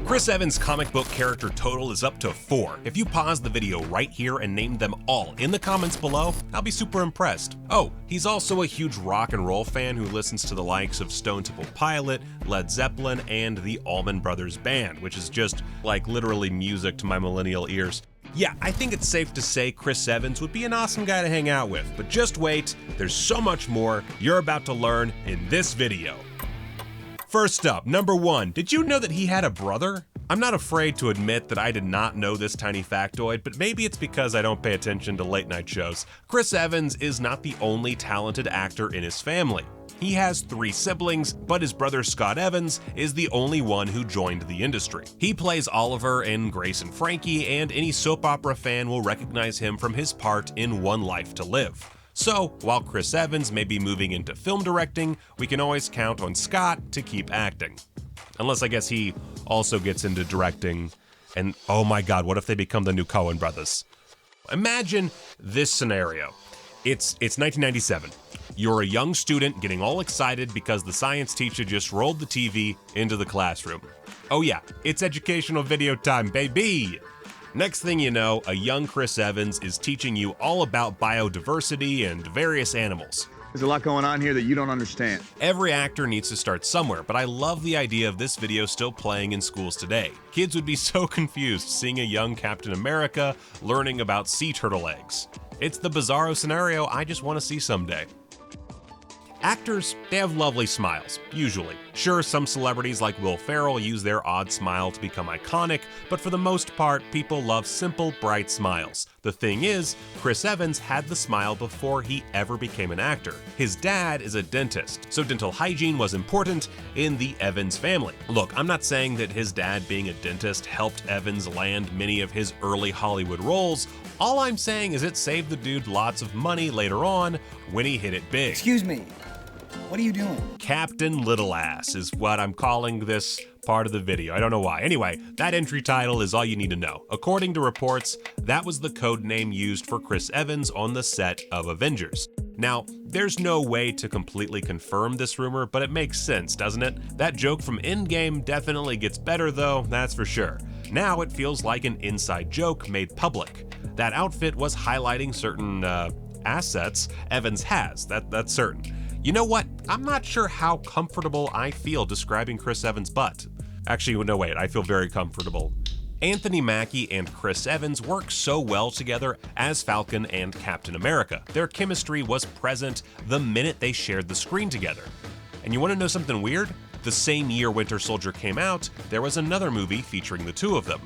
Chris Evans' comic book character total is up to 4. If you pause the video right here and name them all in the comments below, I'll be super impressed. Oh, he's also a huge rock and roll fan who listens to the likes of Stone Temple Pilot, Led Zeppelin, and the Allman Brothers Band, which is just like literally music to my millennial ears. Yeah, I think it's safe to say Chris Evans would be an awesome guy to hang out with, but just wait, there's so much more you're about to learn in this video. First up, number 1, did you know that he had a brother? I'm not afraid to admit that I did not know this tiny factoid, but maybe it's because I don't pay attention to late night shows. Chris Evans is not the only talented actor in his family. He has 3 siblings, but his brother Scott Evans is the only one who joined the industry. He plays Oliver in Grace and Frankie, and any soap opera fan will recognize him from his part in One Life to Live. So, while Chris Evans may be moving into film directing, we can always count on Scott to keep acting. Unless I guess he also gets into directing, and oh my god, what if they become the new Coen brothers? Imagine this scenario. It's 1997. You're a young student getting all excited because the science teacher just rolled the TV into the classroom. Oh yeah, it's educational video time, baby! Next thing you know, a young Chris Evans is teaching you all about biodiversity and various animals. There's a lot going on here that you don't understand. Every actor needs to start somewhere, but I love the idea of this video still playing in schools today. Kids would be so confused seeing a young Captain America learning about sea turtle eggs. It's the bizarro scenario I just want to see someday. Actors, they have lovely smiles, usually. Sure, some celebrities like Will Ferrell use their odd smile to become iconic, but for the most part, people love simple, bright smiles. The thing is, Chris Evans had the smile before he ever became an actor. His dad is a dentist, so dental hygiene was important in the Evans family. Look, I'm not saying that his dad being a dentist helped Evans land many of his early Hollywood roles. All I'm saying is it saved the dude lots of money later on when he hit it big. Excuse me. What are you doing? Captain Little Ass is what I'm calling this part of the video. I don't know why. Anyway, that entry title is all you need to know. According to reports, that was the code name used for Chris Evans on the set of Avengers. Now, there's no way to completely confirm this rumor, but it makes sense, doesn't it? That joke from Endgame definitely gets better though, that's for sure. Now it feels like an inside joke made public. That outfit was highlighting certain assets Evans has, that's certain. You know what? I'm not sure how comfortable I feel describing Chris Evans' butt. Actually, no wait, I feel very comfortable. Anthony Mackie and Chris Evans work so well together as Falcon and Captain America. Their chemistry was present the minute they shared the screen together. And you want to know something weird? The same year Winter Soldier came out, there was another movie featuring the two of them.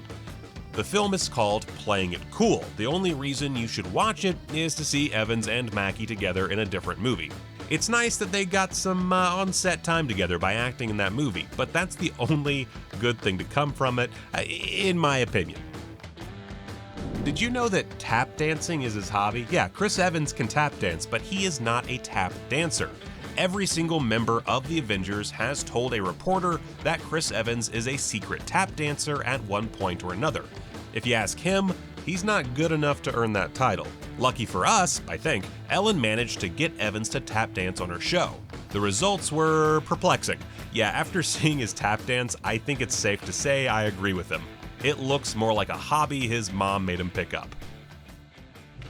The film is called Playing It Cool. The only reason you should watch it is to see Evans and Mackie together in a different movie. It's nice that they got some on-set time together by acting in that movie, but that's the only good thing to come from it, in my opinion. Did you know that tap dancing is his hobby? Yeah, Chris Evans can tap dance, but he is not a tap dancer. Every single member of the Avengers has told a reporter that Chris Evans is a secret tap dancer at one point or another. If you ask him, he's not good enough to earn that title. Lucky for us, I think, Ellen managed to get Evans to tap dance on her show. The results were perplexing. Yeah, after seeing his tap dance, I think it's safe to say I agree with him. It looks more like a hobby his mom made him pick up.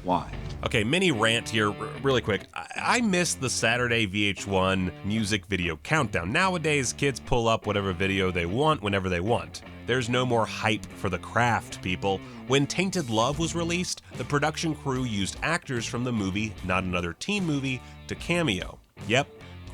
Why? Okay, mini rant here, really quick. I miss the Saturday VH1 music video countdown. Nowadays, kids pull up whatever video they want whenever they want. There's no more hype for the craft, people. When Tainted Love was released, the production crew used actors from the movie Not Another Teen Movie to cameo. Yep,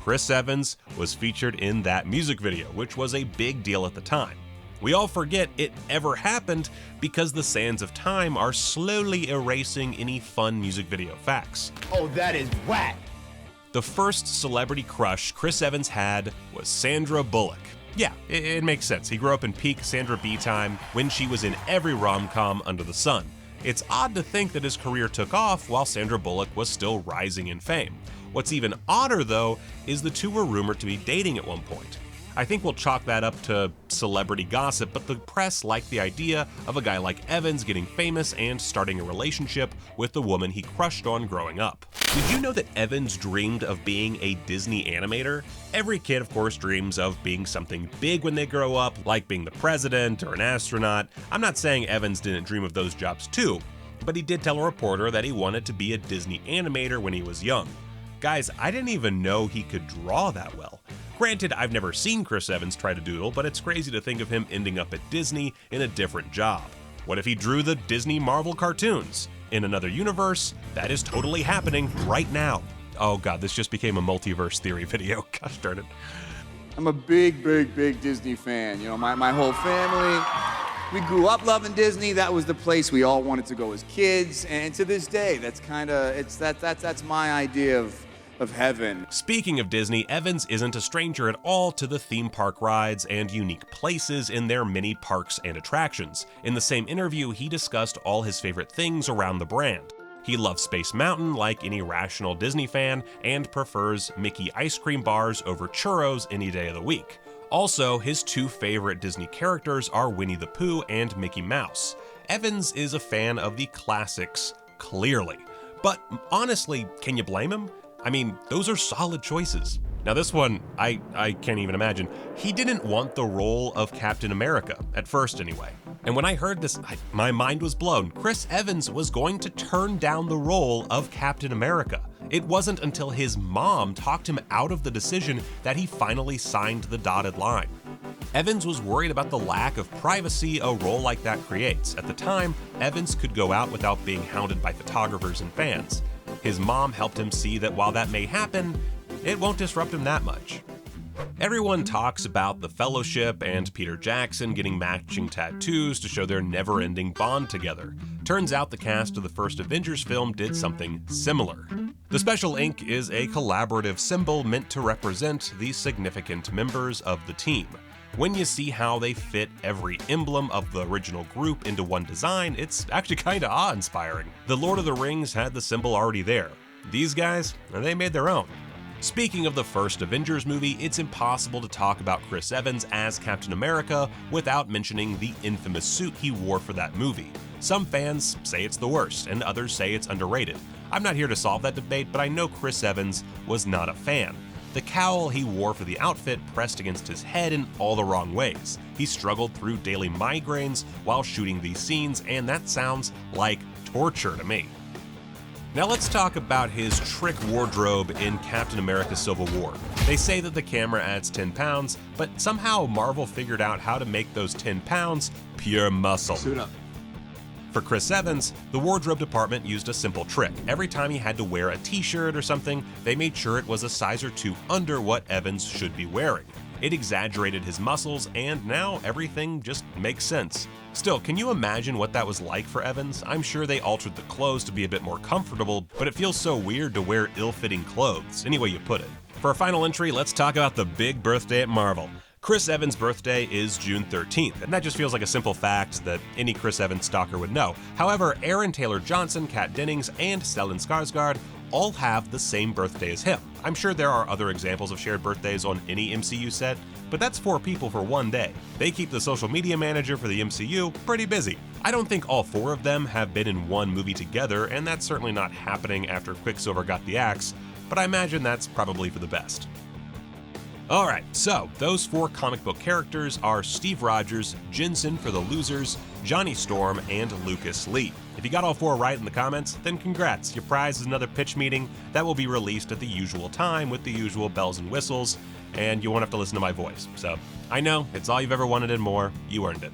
Chris Evans was featured in that music video, which was a big deal at the time. We all forget it ever happened because the sands of time are slowly erasing any fun music video facts. Oh, that is whack! The first celebrity crush Chris Evans had was Sandra Bullock. Yeah, it makes sense. He grew up in peak Sandra B time when she was in every rom-com under the sun. It's odd to think that his career took off while Sandra Bullock was still rising in fame. What's even odder though is the two were rumored to be dating at one point. I think we'll chalk that up to celebrity gossip, but the press liked the idea of a guy like Evans getting famous and starting a relationship with the woman he crushed on growing up. Did you know that Evans dreamed of being a Disney animator? Every kid, of course, dreams of being something big when they grow up, like being the president or an astronaut. I'm not saying Evans didn't dream of those jobs too, but he did tell a reporter that he wanted to be a Disney animator when he was young. Guys, I didn't even know he could draw that well. Granted, I've never seen Chris Evans try to doodle, but it's crazy to think of him ending up at Disney in a different job. What if he drew the Disney Marvel cartoons? In another universe, that is totally happening right now. Oh god, this just became a multiverse theory video. Gosh darn it. I'm a big Disney fan. You know, my whole family, we grew up loving Disney. That was the place we all wanted to go as kids. And to this day, that's my idea of heaven. Speaking of Disney, Evans isn't a stranger at all to the theme park rides and unique places in their many parks and attractions. In the same interview, he discussed all his favorite things around the brand. He loves Space Mountain like any rational Disney fan and prefers Mickey ice cream bars over churros any day of the week. Also, his two favorite Disney characters are Winnie the Pooh and Mickey Mouse. Evans is a fan of the classics, clearly. But honestly, can you blame him? I mean, those are solid choices. Now this one, I can't even imagine. He didn't want the role of Captain America, at first anyway. And when I heard this, my mind was blown. Chris Evans was going to turn down the role of Captain America. It wasn't until his mom talked him out of the decision that he finally signed the dotted line. Evans was worried about the lack of privacy a role like that creates. At the time, Evans could go out without being hounded by photographers and fans. His mom helped him see that while that may happen, it won't disrupt him that much. Everyone talks about the Fellowship and Peter Jackson getting matching tattoos to show their never-ending bond together. Turns out the cast of the first Avengers film did something similar. The special ink is a collaborative symbol meant to represent the significant members of the team. When you see how they fit every emblem of the original group into one design, it's actually kinda awe-inspiring. The Lord of the Rings had the symbol already there. These guys, they made their own. Speaking of the first Avengers movie, it's impossible to talk about Chris Evans as Captain America without mentioning the infamous suit he wore for that movie. Some fans say it's the worst, and others say it's underrated. I'm not here to solve that debate, but I know Chris Evans was not a fan. The cowl he wore for the outfit pressed against his head in all the wrong ways. He struggled through daily migraines while shooting these scenes, and that sounds like torture to me. Now let's talk about his trick wardrobe in Captain America Civil War. They say that the camera adds 10 pounds, but somehow Marvel figured out how to make those 10 pounds pure muscle. Suit up. For Chris Evans, the wardrobe department used a simple trick. Every time he had to wear a t-shirt or something, they made sure it was a size or two under what Evans should be wearing. It exaggerated his muscles, and now everything just makes sense. Still, can you imagine what that was like for Evans? I'm sure they altered the clothes to be a bit more comfortable, but it feels so weird to wear ill-fitting clothes, any way you put it. For our final entry, let's talk about the big birthday at Marvel. Chris Evans' birthday is June 13th, and that just feels like a simple fact that any Chris Evans stalker would know. However, Aaron Taylor Johnson, Kat Dennings, and Stellan Skarsgård all have the same birthday as him. I'm sure there are other examples of shared birthdays on any MCU set, but that's 4 people for one day. They keep the social media manager for the MCU pretty busy. I don't think all 4 of them have been in one movie together, and that's certainly not happening after Quicksilver got the axe, but I imagine that's probably for the best. Alright, so those 4 comic book characters are Steve Rogers, Jensen for the losers, Johnny Storm, and Lucas Lee. If you got all 4 right in the comments, then congrats. Your prize is another pitch meeting that will be released at the usual time with the usual bells and whistles, and you won't have to listen to my voice. So, I know, it's all you've ever wanted and more. You earned it.